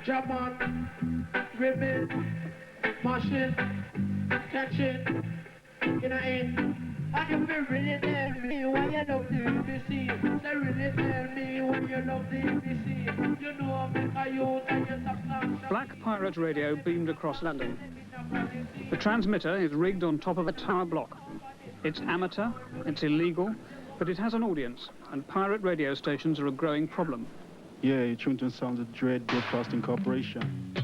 Jump on, grip it, mash it, catch it, in a end. I can really tell me why you love the BBC. They really tell me why you love the BBC. You know I'm a youth and you're subconscious. Black Pirate Radio beamed across London. The transmitter is rigged on top of a tower block. It's amateur, it's illegal, but it has an audience, and pirate radio stations are a growing problem. Yeah, you're tuned to sounds of Dread Broadcasting Corporation.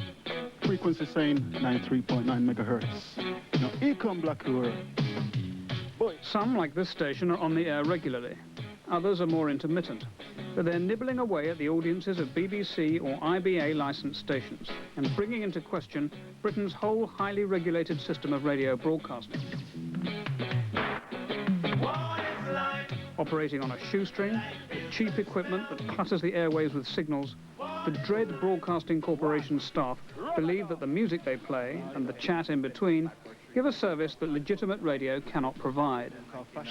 Frequency saying 93.9 megahertz. Now, here come Black Hero. Some, like this station, are on the air regularly. Others are more intermittent. But they're nibbling away at the audiences of BBC or IBA licensed stations and bringing into question Britain's whole highly regulated system of radio broadcasting. Operating on a shoestring, with cheap equipment that clutters the airwaves with signals, the Dread Broadcasting Corporation staff believe that the music they play and the chat in between give a service that legitimate radio cannot provide. Track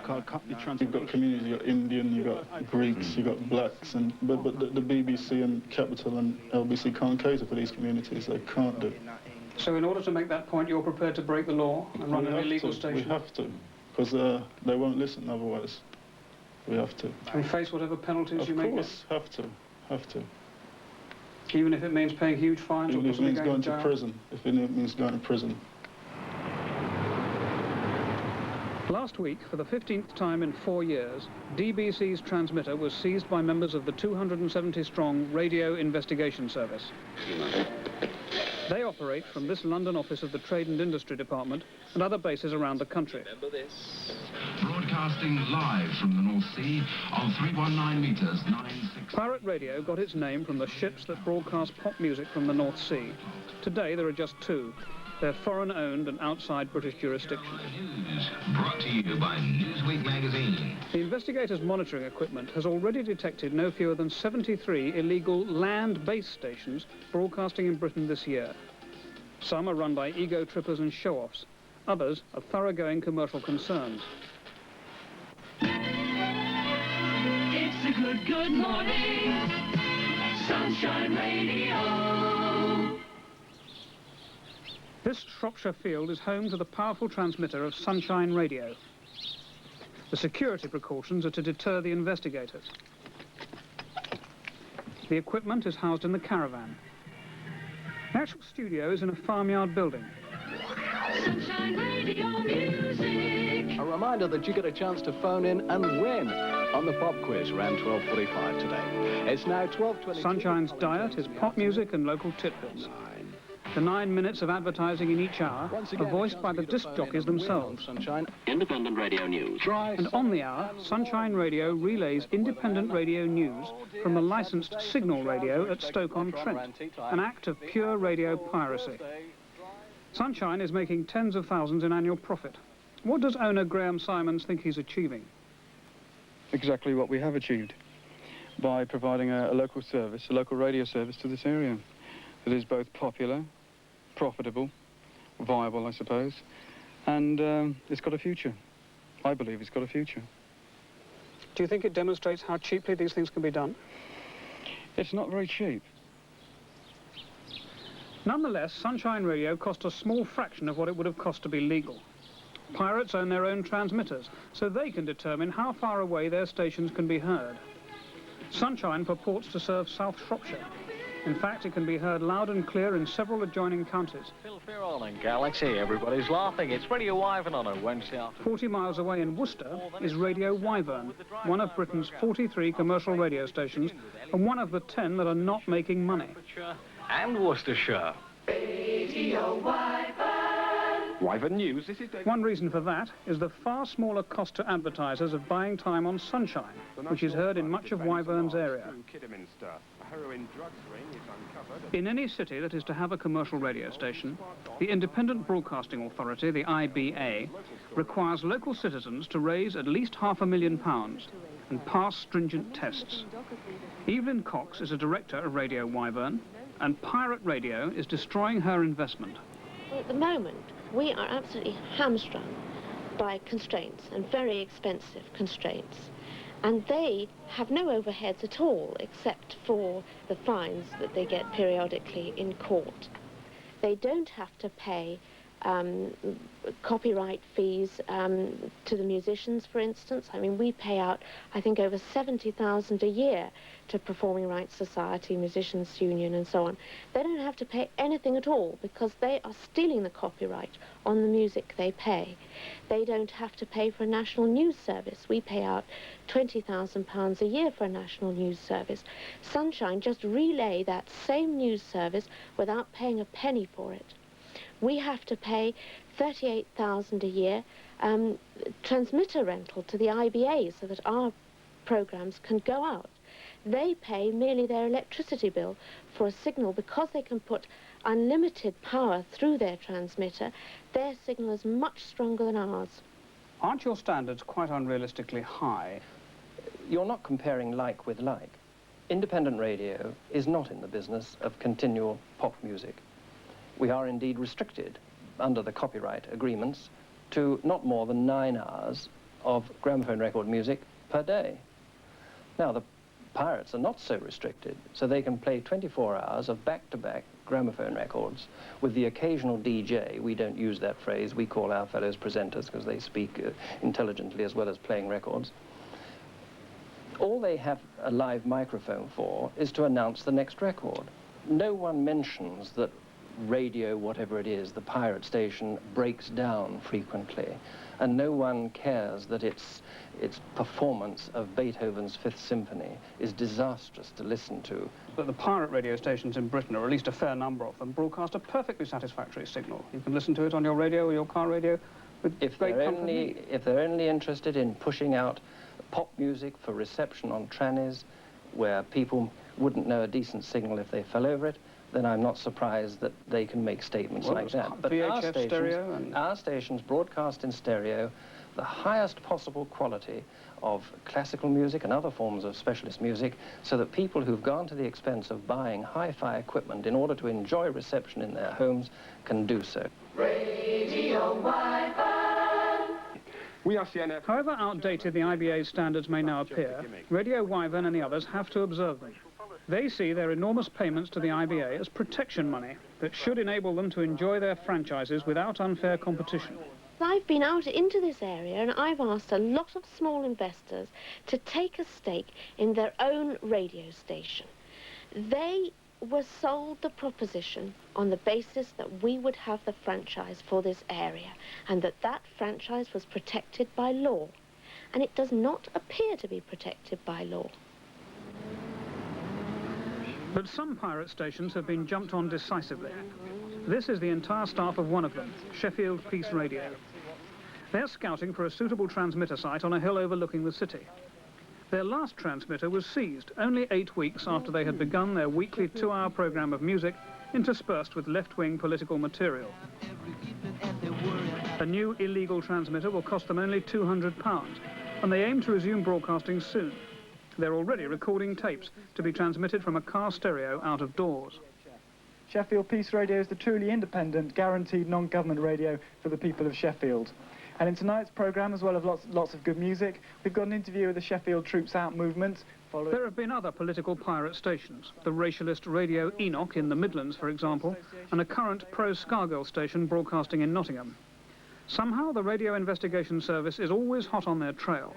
called Cockney Trans. You've got communities, you've got Indian, you've got Greeks, you've got blacks, and but the BBC and Capital and LBC can't cater for these communities. They can't do. So in order to make that point, you're prepared to break the law and run an illegal station? We have to, because they won't listen otherwise. We have to. And face whatever penalties you may get? Of course, have to. Even if it means paying huge fines? Even if it means going to prison. If it means going to prison. Last week, for the 15th time in 4 years, DBC's transmitter was seized by members of the 270-strong Radio Investigation Service. They operate from this London office of the Trade and Industry Department and other bases around the country. Remember this. Broadcasting live from the North Sea on 319 meters, 96. Pirate radio got its name from the ships that broadcast pop music from the North Sea. Today there are just two. They're foreign-owned and outside British jurisdiction. News brought to you by Newsweek magazine. The investigators' monitoring equipment has already detected no fewer than 73 illegal land-based stations broadcasting in Britain this year. Some are run by ego-trippers and show-offs. Others are thoroughgoing commercial concerns. It's a good morning, Sunshine Radio. This Shropshire field is home to the powerful transmitter of Sunshine Radio. The security precautions are to deter the investigators. The equipment is housed in the caravan. The actual studio is in a farmyard building. Sunshine Radio music. A reminder that you get a chance to phone in and win on the pop quiz around 12:45 today. It's now 12:20. Sunshine's diet is pop music and local tidbits. The 9 minutes of advertising in each hour are voiced by the disc jockeys themselves. Sunshine. Independent radio news. And on the hour, Sunshine Radio relays independent radio news from the licensed Signal Radio at Stoke-on-Trent, an act of pure radio piracy. Sunshine is making tens of thousands in annual profit. What does owner Graham Simons think he's achieving? Exactly what we have achieved by providing a local service, a local radio service to this area that is both popular, profitable, viable, I suppose, and it's got a future. I believe it's got a future. Do you think it demonstrates how cheaply these things can be done? It's not very cheap. Nonetheless, Sunshine Radio cost a small fraction of what it would have cost to be legal. Pirates own their own transmitters, so they can determine how far away their stations can be heard. Sunshine purports to serve South Shropshire. In fact, it can be heard loud and clear in several adjoining counties. Phil Fearon and Galaxy, everybody's laughing. It's Radio Wyvern on a Wednesday afternoon. 40 miles away in Worcester is Radio Wyvern, one of Britain's 43 commercial radio stations and one of the 10 that are not making money. And Worcestershire. Radio Wyvern. Wyvern News, this is David. One reason for that is the far smaller cost to advertisers of buying time on Sunshine, which is heard in much of Wyvern's area. In any city that is to have a commercial radio station, the Independent Broadcasting Authority, the IBA, requires local citizens to raise at least £500,000 and pass stringent tests. Evelyn Cox is a director of Radio Wyvern, and pirate radio is destroying her investment. Well, at the moment, we are absolutely hamstrung by constraints, and very expensive constraints. And they have no overheads at all, except for the fines that they get periodically in court. They don't have to pay copyright fees to the musicians, for instance. I mean, we pay out, I think, over 70,000 a year to Performing Rights Society, Musicians Union, and so on. They don't have to pay anything at all because they are stealing the copyright on the music they pay. They don't have to pay for a national news service. We pay out £20,000 a year for a national news service. Sunshine just relay that same news service without paying a penny for it. We have to pay £38,000 a year transmitter rental to the IBA so that our programmes can go out. They pay merely their electricity bill for a signal because they can put unlimited power through their transmitter. Their signal is much stronger than ours. Aren't your standards quite unrealistically high? You're not comparing like with like. Independent radio is not in the business of continual pop music. We are indeed restricted under the copyright agreements to not more than 9 hours of gramophone record music per day. Now, the pirates are not so restricted, so they can play 24 hours of back-to-back gramophone records with the occasional DJ. We don't use that phrase. We call our fellows presenters because they speak intelligently as well as playing records. All they have a live microphone for is to announce the next record. No one mentions that radio, whatever it is, the pirate station, breaks down frequently, and no one cares that its performance of Beethoven's Fifth Symphony is disastrous to listen to. But the pirate radio stations in Britain, or at least a fair number of them, broadcast a perfectly satisfactory signal. You can listen to it on your radio or your car radio with great comfort. If they're only interested in pushing out pop music for reception on trannies, where people wouldn't know a decent signal if they fell over it, then I'm not surprised that they can make statements like that. But our stations broadcast in stereo the highest possible quality of classical music and other forms of specialist music, so that people who've gone to the expense of buying hi-fi equipment in order to enjoy reception in their homes can do so. Radio Wyvern. However outdated the IBA's standards may now appear, Radio Wyvern and the others have to observe them. They see their enormous payments to the IBA as protection money that should enable them to enjoy their franchises without unfair competition. I've been out into this area and I've asked a lot of small investors to take a stake in their own radio station. They were sold the proposition on the basis that we would have the franchise for this area and that franchise was protected by law. And it does not appear to be protected by law. But some pirate stations have been jumped on decisively. This is the entire staff of one of them, Sheffield Peace Radio. They're scouting for a suitable transmitter site on a hill overlooking the city. Their last transmitter was seized only 8 weeks after they had begun their weekly 2-hour programme of music interspersed with left-wing political material. A new illegal transmitter will cost them only £200, and they aim to resume broadcasting soon. They're already recording tapes to be transmitted from a car stereo out of doors. Sheffield Peace Radio is the truly independent, guaranteed non-government radio for the people of Sheffield. And in tonight's programme, as well as lots of good music, we've got an interview with the Sheffield Troops Out movement. There have been other political pirate stations, the racialist Radio Enoch in the Midlands, for example, and a current pro-Scargill station broadcasting in Nottingham. Somehow the Radio Investigation Service is always hot on their trail.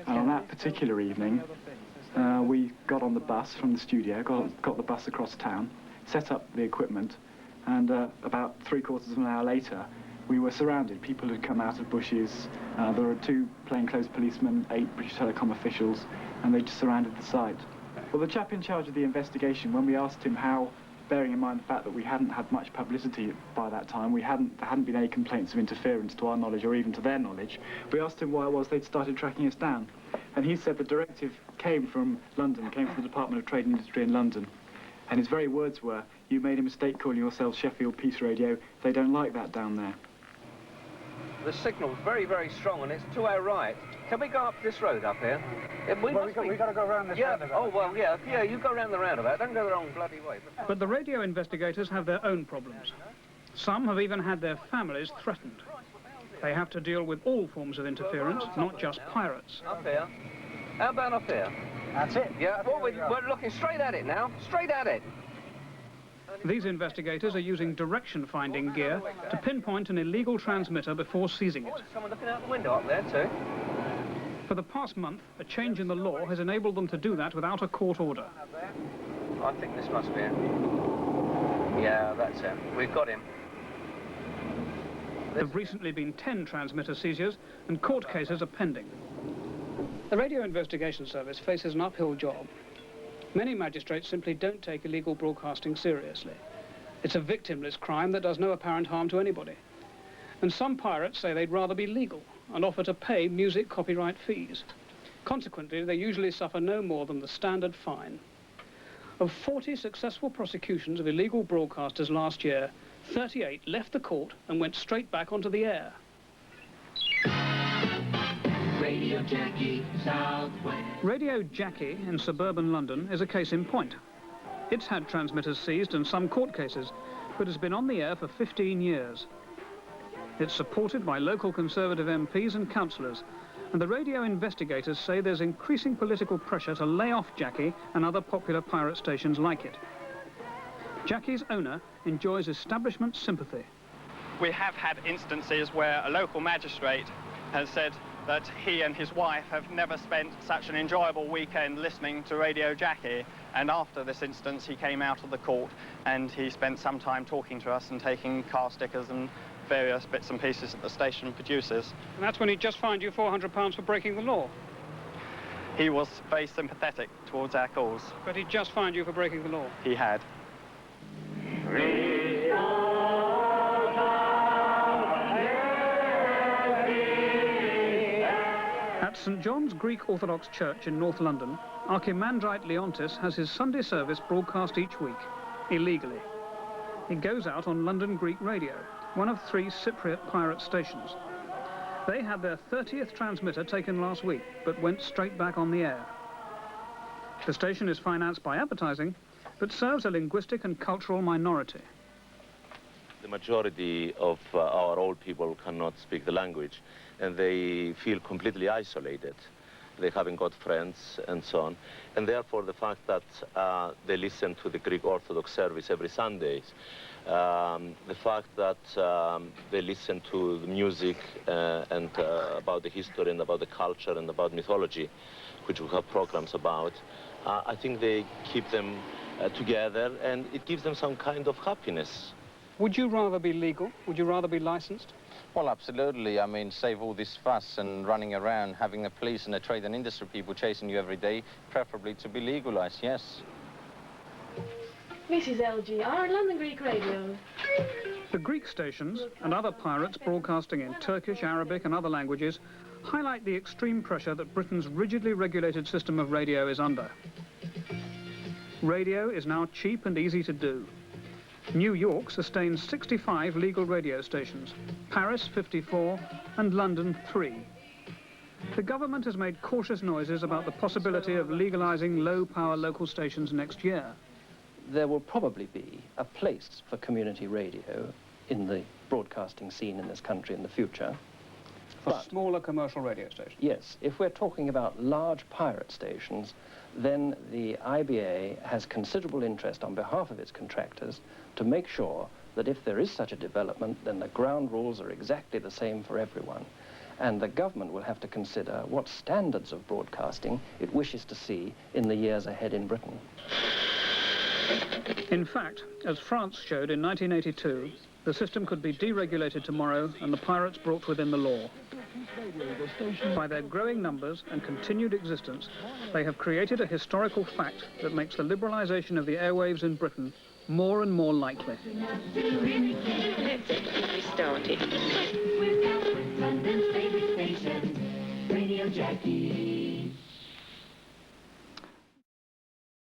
And on that particular evening, we got on the bus from the studio, got the bus across town, set up the equipment, and about 3/4 of an hour later, we were surrounded. People had come out of bushes. There were 2 plainclothes policemen, 8 British Telecom officials, and they just surrounded the site. Well, the chap in charge of the investigation, when we asked him how, bearing in mind the fact that we hadn't had much publicity by that time, there hadn't been any complaints of interference to our knowledge or even to their knowledge, we asked him why it was they'd started tracking us down. And he said the directive came from London, came from the Department of Trade and Industry in London. And his very words were, "You made a mistake calling yourselves Sheffield Peace Radio. They don't like that down there." The signal's very, very strong, and it's to our right. Can we go up this road up here? We've got to go around this roundabout. Oh, well, yeah, you go around the roundabout. Don't go the wrong bloody way. But the radio investigators have their own problems. Some have even had their families threatened. They have to deal with all forms of interference, not just pirates. Up here. How about up here? That's it. Yeah, well, we're looking straight at it now. Straight at it. These investigators are using direction-finding gear to pinpoint an illegal transmitter before seizing it. Oh, there's someone looking out the window up there, too. For the past month, a change in the law has enabled them to do that without a court order. I think this must be it. Yeah, that's it. We've got him. There have recently been 10 transmitter seizures, and court cases are pending. The Radio Investigation Service faces an uphill job. Many magistrates simply don't take illegal broadcasting seriously. It's a victimless crime that does no apparent harm to anybody. And some pirates say they'd rather be legal and offer to pay music copyright fees. Consequently, they usually suffer no more than the standard fine. Of 40 successful prosecutions of illegal broadcasters last year, 38 left the court and went straight back onto the air. Radio Jackie, Southwest. Radio Jackie in suburban London is a case in point. It's had transmitters seized and some court cases, but has been on the air for 15 years. It's supported by local Conservative MPs and councillors, and the radio investigators say there's increasing political pressure to lay off Jackie and other popular pirate stations like it. Jackie's owner enjoys establishment sympathy. We have had instances where a local magistrate has said that he and his wife have never spent such an enjoyable weekend listening to Radio Jackie, and after this instance he came out of the court and he spent some time talking to us and taking car stickers and various bits and pieces that the station produces. And that's when he just fined you £400 for breaking the law? He was very sympathetic towards our cause. But he just fined you for breaking the law? He had. At St John's Greek Orthodox Church in North London, Archimandrite Leontis has his Sunday service broadcast each week, illegally. It goes out on London Greek Radio, one of 3 Cypriot pirate stations. They had their 30th transmitter taken last week, but went straight back on the air. The station is financed by advertising, but serves a linguistic and cultural minority. The majority of our old people cannot speak the language, and they feel completely isolated. They haven't got friends and so on. And therefore, the fact that they listen to the Greek Orthodox service every Sunday, the fact that they listen to the music and about the history and about the culture and about mythology, which we have programs about, I think they keep them together, and it gives them some kind of happiness. Would you rather be legal? Would you rather be licensed? Well, absolutely. I mean, save all this fuss and running around, having the police and the trade and industry people chasing you every day, preferably to be legalized, yes. Mrs. LGR, London Greek Radio. The Greek stations and other pirates broadcasting in Turkish, Arabic and other languages highlight the extreme pressure that Britain's rigidly regulated system of radio is under. Radio is now cheap and easy to do. New York sustains 65 legal radio stations, Paris 54 and London 3. The government has made cautious noises about the possibility of legalizing low-power local stations next year. There will probably be a place for community radio in the broadcasting scene in this country in the future. For smaller commercial radio stations? Yes. If we're talking about large pirate stations, then the IBA has considerable interest on behalf of its contractors to make sure that if there is such a development, then the ground rules are exactly the same for everyone. And the government will have to consider what standards of broadcasting it wishes to see in the years ahead in Britain. In fact, as France showed in 1982, the system could be deregulated tomorrow and the pirates brought within the law. By their growing numbers and continued existence, they have created a historical fact that makes the liberalisation of the airwaves in Britain more and more likely. We started. We're London's favorite station, Radio Jackie.